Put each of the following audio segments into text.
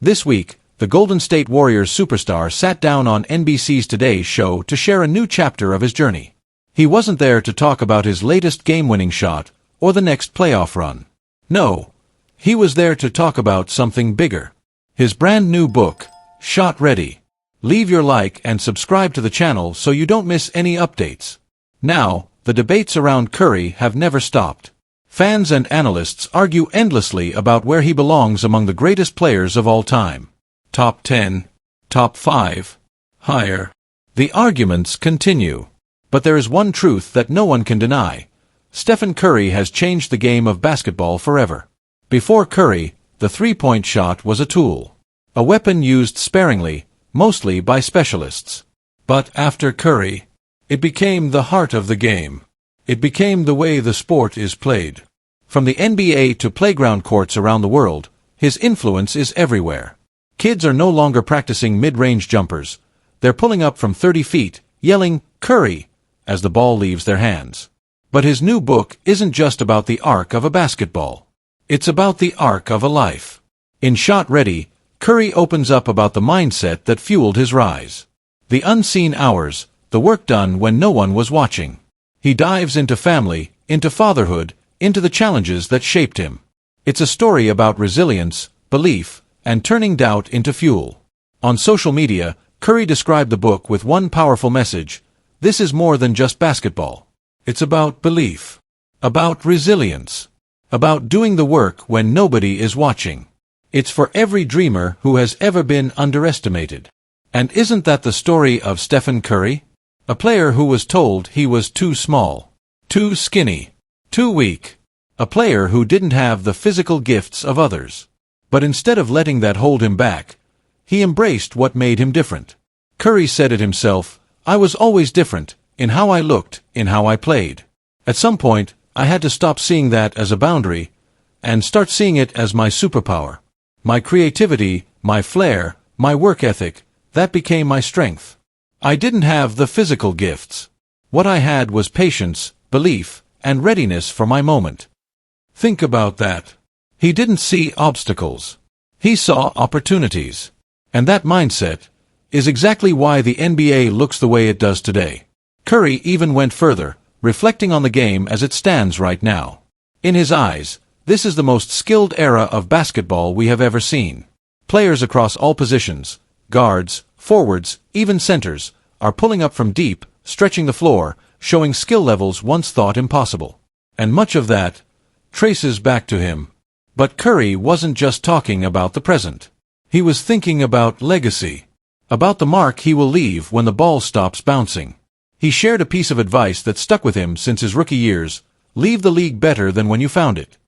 This week, the Golden State Warriors superstar sat down on NBC's Today Show to share a new chapter of his journey. He wasn't there to talk about his latest game-winning shot or the next playoff run. No, he was there to talk about something bigger. His brand new book, Shot Ready. Leave your like and subscribe to the channel so you don't miss any updates. Now, the debates around Curry have never stopped. Fans and analysts argue endlessly about where he belongs among the greatest players of all time. Top 10, top 5, higher. The arguments continue. But there is one truth that no one can deny. Stephen Curry has changed the game of basketball forever. Before Curry, the three-point shot was a tool. A weapon used sparingly, mostly by specialists. But after Curry, it became the heart of the game. It became the way the sport is played. From the NBA to playground courts around the world, his influence is everywhere. Kids are no longer practicing mid-range jumpers. They're pulling up from 30 feet, yelling, "Curry!" as the ball leaves their hands. But his new book isn't just about the arc of a basketball. It's about the arc of a life. In Shot Ready, Curry opens up about the mindset that fueled his rise. The unseen hours, the work done when no one was watching. He dives into family, into fatherhood, into the challenges that shaped him. It's a story about resilience, belief, and turning doubt into fuel. On social media, Curry described the book with one powerful message: this is more than just basketball. It's about belief, about resilience, about doing the work when nobody is watching. It's for every dreamer who has ever been underestimated. And isn't that the story of Stephen Curry? A player who was told he was too small, too skinny, too weak. A player who didn't have the physical gifts of others. But instead of letting that hold him back, he embraced what made him different. Curry said it himself, "I was always different, in how I looked, in how I played. At some point, I had to stop seeing that as a boundary, and start seeing it as my superpower. My creativity, my flair, my work ethic, that became my strength. I didn't have the physical gifts. What I had was patience, belief, and readiness for my moment." Think about that. He didn't see obstacles. He saw opportunities. And that mindset is exactly why the NBA looks the way it does today. Curry even went further, reflecting on the game as it stands right now. In his eyes, this is the most skilled era of basketball we have ever seen. Players across all positions, guards, forwards, even centers, are pulling up from deep, stretching the floor, showing skill levels once thought impossible. And much of that traces back to him. But Curry wasn't just talking about the present. He was thinking about legacy. About the mark he will leave when the ball stops bouncing. He shared a piece of advice that stuck with him since his rookie years: leave the league better than when you found it.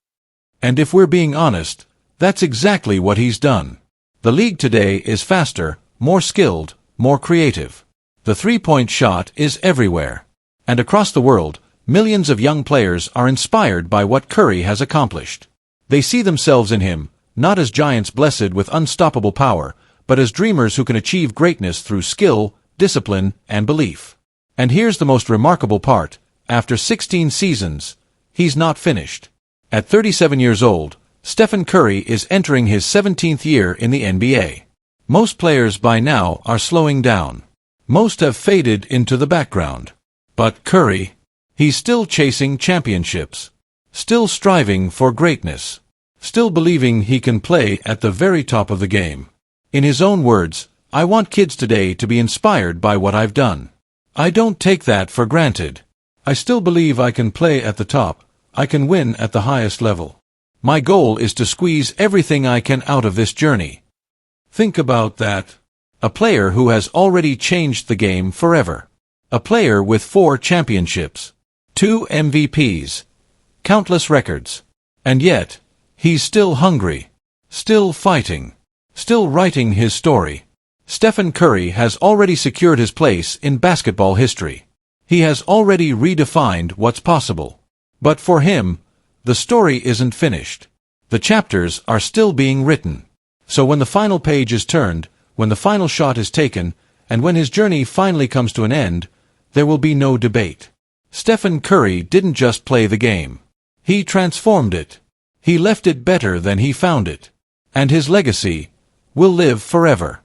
And if we're being honest, that's exactly what he's done. The league today is faster, more skilled, more creative. The three-point shot is everywhere. And across the world, millions of young players are inspired by what Curry has accomplished. They see themselves in him, not as giants blessed with unstoppable power, but as dreamers who can achieve greatness through skill, discipline, and belief. And here's the most remarkable part: after 16 seasons, he's not finished. At 37 years old, Stephen Curry is entering his 17th year in the NBA. Most players by now are slowing down. Most have faded into the background. But Curry, he's still chasing championships. Still striving for greatness. Still believing he can play at the very top of the game. In his own words, "I want kids today to be inspired by what I've done. I don't take that for granted. I still believe I can play at the top. I can win at the highest level. My goal is to squeeze everything I can out of this journey." Think about that. A player who has already changed the game forever. A player with 4 championships. 2 MVPs. Countless records. And yet, he's still hungry. Still fighting. Still writing his story. Stephen Curry has already secured his place in basketball history. He has already redefined what's possible. But for him, the story isn't finished. The chapters are still being written. So when the final page is turned, when the final shot is taken, and when his journey finally comes to an end, there will be no debate. Stephen Curry didn't just play the game. He transformed it. He left it better than he found it. And his legacy, will live forever.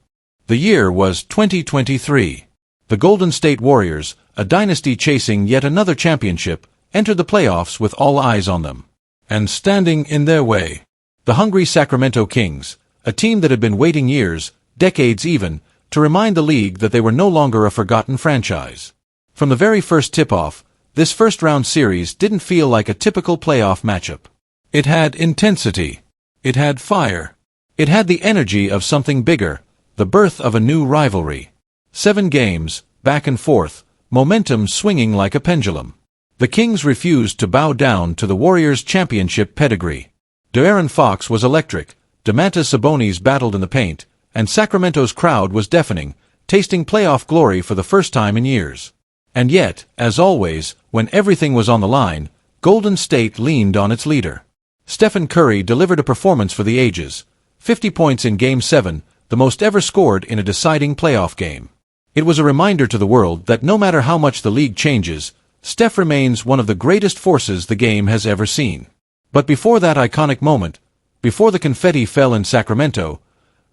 The year was 2023. The Golden State Warriors, a dynasty chasing yet another championship, entered the playoffs with all eyes on them. And standing in their way, the hungry Sacramento Kings, a team that had been waiting years, decades even, to remind the league that they were no longer a forgotten franchise. From the very first tip-off, this first-round series didn't feel like a typical playoff matchup. It had intensity. It had fire. It had the energy of something bigger, the birth of a new rivalry. 7 games, back and forth, momentum swinging like a pendulum. The Kings refused to bow down to the Warriors' championship pedigree. De'Aaron Fox was electric, Domantas Sabonis battled in the paint, and Sacramento's crowd was deafening, tasting playoff glory for the first time in years. And yet, as always, when everything was on the line, Golden State leaned on its leader. Stephen Curry delivered a performance for the ages. 50 points in Game 7, the most ever scored in a deciding playoff game. It was a reminder to the world that no matter how much the league changes, Steph remains one of the greatest forces the game has ever seen. But before that iconic moment, before the confetti fell in Sacramento,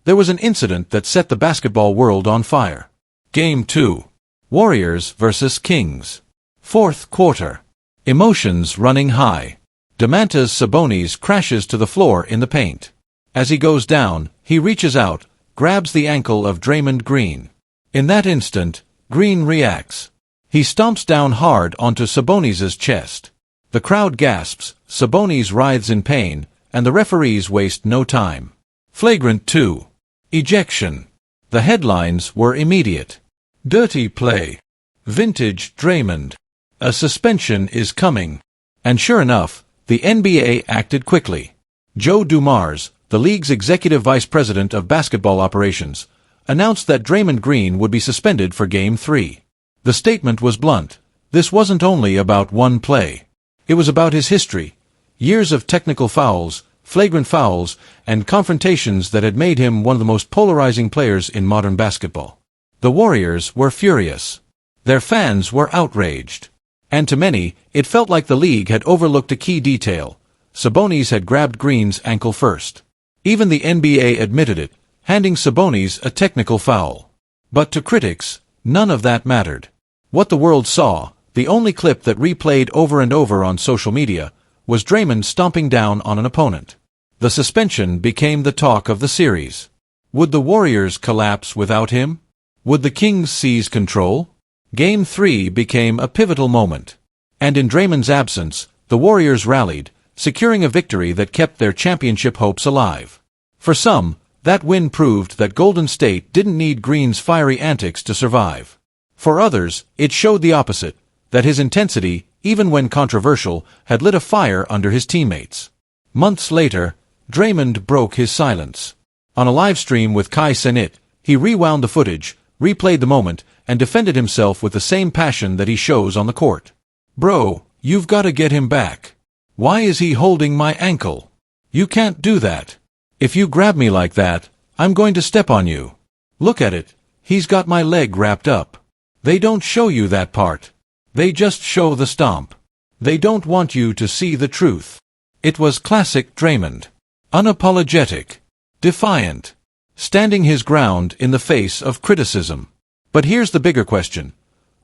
there was an incident that set the basketball world on fire. Game 2. Warriors vs. Kings. Fourth quarter. Emotions running high. Domantas Sabonis crashes to the floor in the paint. As he goes down, he reaches out, grabs the ankle of Draymond Green. In that instant, Green reacts. He stomps down hard onto Sabonis's chest. The crowd gasps, Sabonis writhes in pain, and the referees waste no time. Flagrant 2. Ejection. The headlines were immediate. Dirty play. Vintage Draymond. A suspension is coming. And sure enough, the NBA acted quickly. Joe Dumars, the league's executive vice president of basketball operations, announced that Draymond Green would be suspended for Game 3. The statement was blunt. This wasn't only about one play. It was about his history. Years of technical fouls, flagrant fouls, and confrontations that had made him one of the most polarizing players in modern basketball. The Warriors were furious. Their fans were outraged. And to many, it felt like the league had overlooked a key detail. Sabonis had grabbed Green's ankle first. Even the NBA admitted it, handing Sabonis a technical foul. But to critics, none of that mattered. What the world saw, the only clip that replayed over and over on social media, was Draymond stomping down on an opponent. The suspension became the talk of the series. Would the Warriors collapse without him? Would the Kings seize control? Game 3 became a pivotal moment. And in Draymond's absence, the Warriors rallied, securing a victory that kept their championship hopes alive. For some, that win proved that Golden State didn't need Green's fiery antics to survive. For others, it showed the opposite, that his intensity, even when controversial, had lit a fire under his teammates. Months later, Draymond broke his silence. On a live stream with Kai Cenat, he rewound the footage, replayed the moment, and defended himself with the same passion that he shows on the court. "Bro, you've got to get him back. Why is he holding my ankle? You can't do that. If you grab me like that, I'm going to step on you. Look at it, he's got my leg wrapped up. They don't show you that part. They just show the stomp. They don't want you to see the truth." It was classic Draymond. Unapologetic. Defiant. Standing his ground in the face of criticism. But here's the bigger question.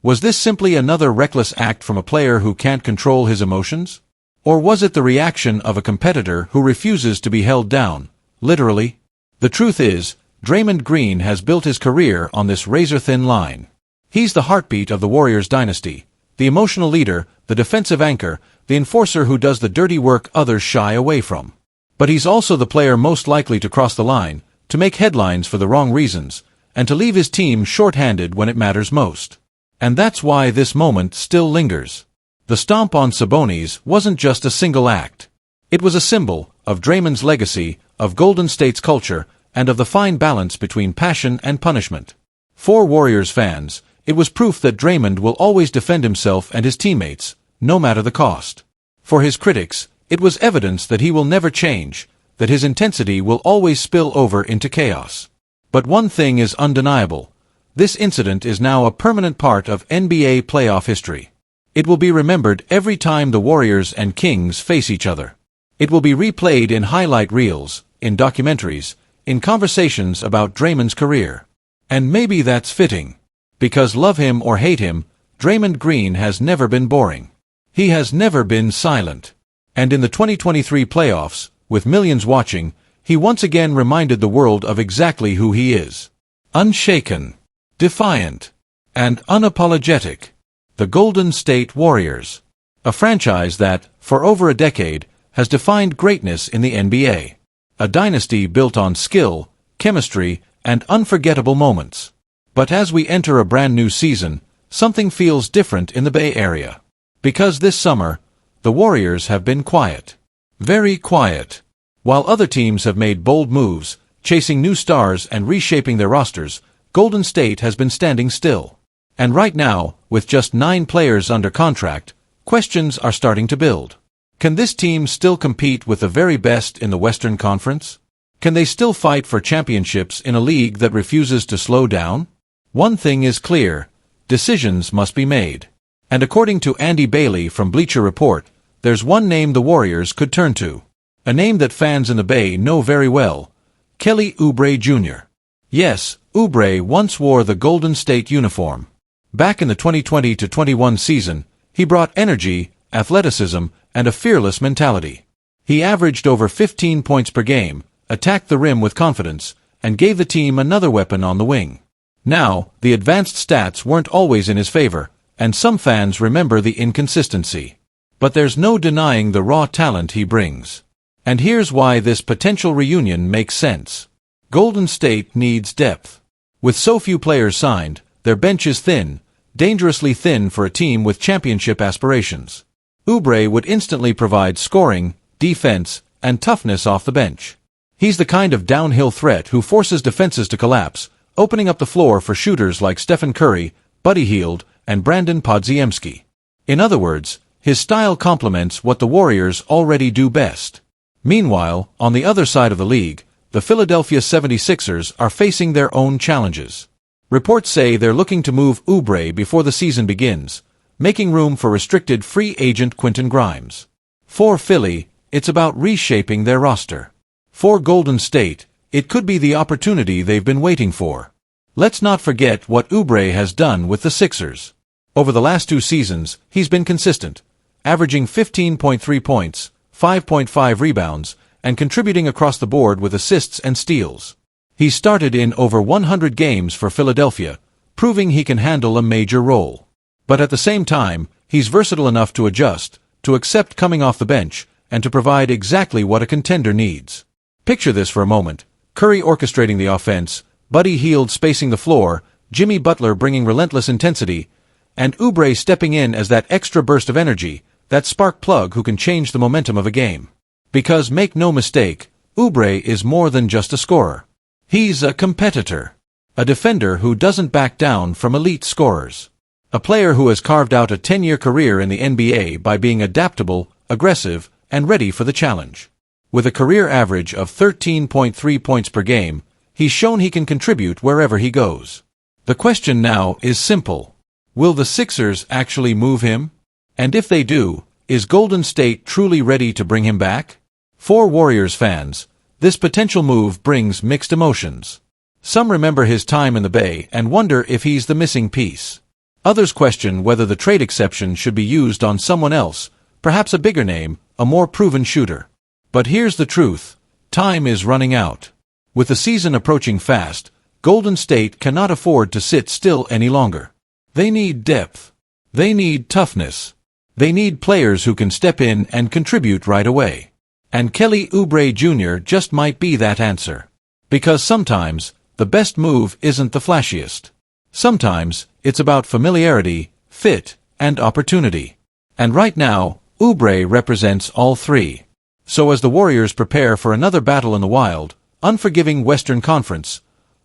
Was this simply another reckless act from a player who can't control his emotions? Or was it the reaction of a competitor who refuses to be held down, literally? The truth is, Draymond Green has built his career on this razor-thin line. He's the heartbeat of the Warriors dynasty, the emotional leader, the defensive anchor, the enforcer who does the dirty work others shy away from. But he's also the player most likely to cross the line, to make headlines for the wrong reasons, and to leave his team short-handed when it matters most. And that's why this moment still lingers. The stomp on Sabonis wasn't just a single act. It was a symbol of Draymond's legacy, of Golden State's culture, and of the fine balance between passion and punishment. For Warriors fans, it was proof that Draymond will always defend himself and his teammates, no matter the cost. For his critics, it was evidence that he will never change, that his intensity will always spill over into chaos. But one thing is undeniable. This incident is now a permanent part of NBA playoff history. It will be remembered every time the Warriors and Kings face each other. It will be replayed in highlight reels, in documentaries, in conversations about Draymond's career. And maybe that's fitting. Because love him or hate him, Draymond Green has never been boring. He has never been silent. And in the 2023 playoffs, with millions watching, he once again reminded the world of exactly who he is. Unshaken, defiant, and unapologetic. The Golden State Warriors. A franchise that, for over a decade, has defined greatness in the NBA. A dynasty built on skill, chemistry, and unforgettable moments. But as we enter a brand new season, something feels different in the Bay Area. Because this summer, the Warriors have been quiet. Very quiet. While other teams have made bold moves, chasing new stars and reshaping their rosters, Golden State has been standing still. And right now, with just 9 players under contract, questions are starting to build. Can this team still compete with the very best in the Western Conference? Can they still fight for championships in a league that refuses to slow down? One thing is clear: decisions must be made. And according to Andy Bailey from Bleacher Report, there's one name the Warriors could turn to. A name that fans in the Bay know very well: Kelly Oubre Jr. Yes, Oubre once wore the Golden State uniform. Back in the 2020-21 season, he brought energy, athleticism, and a fearless mentality. He averaged over 15 points per game, attacked the rim with confidence, and gave the team another weapon on the wing. Now, the advanced stats weren't always in his favor, and some fans remember the inconsistency. But there's no denying the raw talent he brings. And here's why this potential reunion makes sense. Golden State needs depth. With so few players signed, their bench is thin, dangerously thin for a team with championship aspirations. Oubre would instantly provide scoring, defense, and toughness off the bench. He's the kind of downhill threat who forces defenses to collapse, opening up the floor for shooters like Stephen Curry, Buddy Hield, and Brandon Podziemski. In other words, his style complements what the Warriors already do best. Meanwhile, on the other side of the league, the Philadelphia 76ers are facing their own challenges. Reports say they're looking to move Oubre before the season begins, making room for restricted free agent Quentin Grimes. For Philly, it's about reshaping their roster. For Golden State, it could be the opportunity they've been waiting for. Let's not forget what Oubre has done with the Sixers. Over the last 2 seasons, he's been consistent, averaging 15.3 points, 5.5 rebounds, and contributing across the board with assists and steals. He started in over 100 games for Philadelphia, proving he can handle a major role. But at the same time, he's versatile enough to adjust, to accept coming off the bench, and to provide exactly what a contender needs. Picture this for a moment: Curry orchestrating the offense, Buddy Hield spacing the floor, Jimmy Butler bringing relentless intensity, and Oubre stepping in as that extra burst of energy, that spark plug who can change the momentum of a game. Because make no mistake, Oubre is more than just a scorer. He's a competitor. A defender who doesn't back down from elite scorers. A player who has carved out a 10-year career in the NBA by being adaptable, aggressive, and ready for the challenge. With a career average of 13.3 points per game, he's shown he can contribute wherever he goes. The question now is simple. Will the Sixers actually move him? And if they do, is Golden State truly ready to bring him back? For Warriors fans, this potential move brings mixed emotions. Some remember his time in the Bay and wonder if he's the missing piece. Others question whether the trade exception should be used on someone else, perhaps a bigger name, a more proven shooter. But here's the truth: time is running out. With the season approaching fast, Golden State cannot afford to sit still any longer. They need depth. They need toughness. They need players who can step in and contribute right away. And Kelly Oubre Jr. just might be that answer. Because sometimes, the best move isn't the flashiest. Sometimes, it's about familiarity, fit, and opportunity. And right now, Oubre represents all three. So as the Warriors prepare for another battle in the wild, unforgiving Western Conference,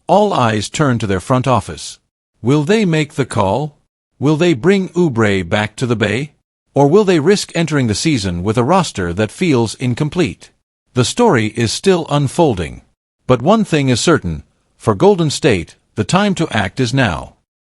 all eyes turn to their front office. Will they make the call? Will they bring Oubre back to the Bay? Or will they risk entering the season with a roster that feels incomplete? The story is still unfolding. But one thing is certain: for Golden State, the time to act is now.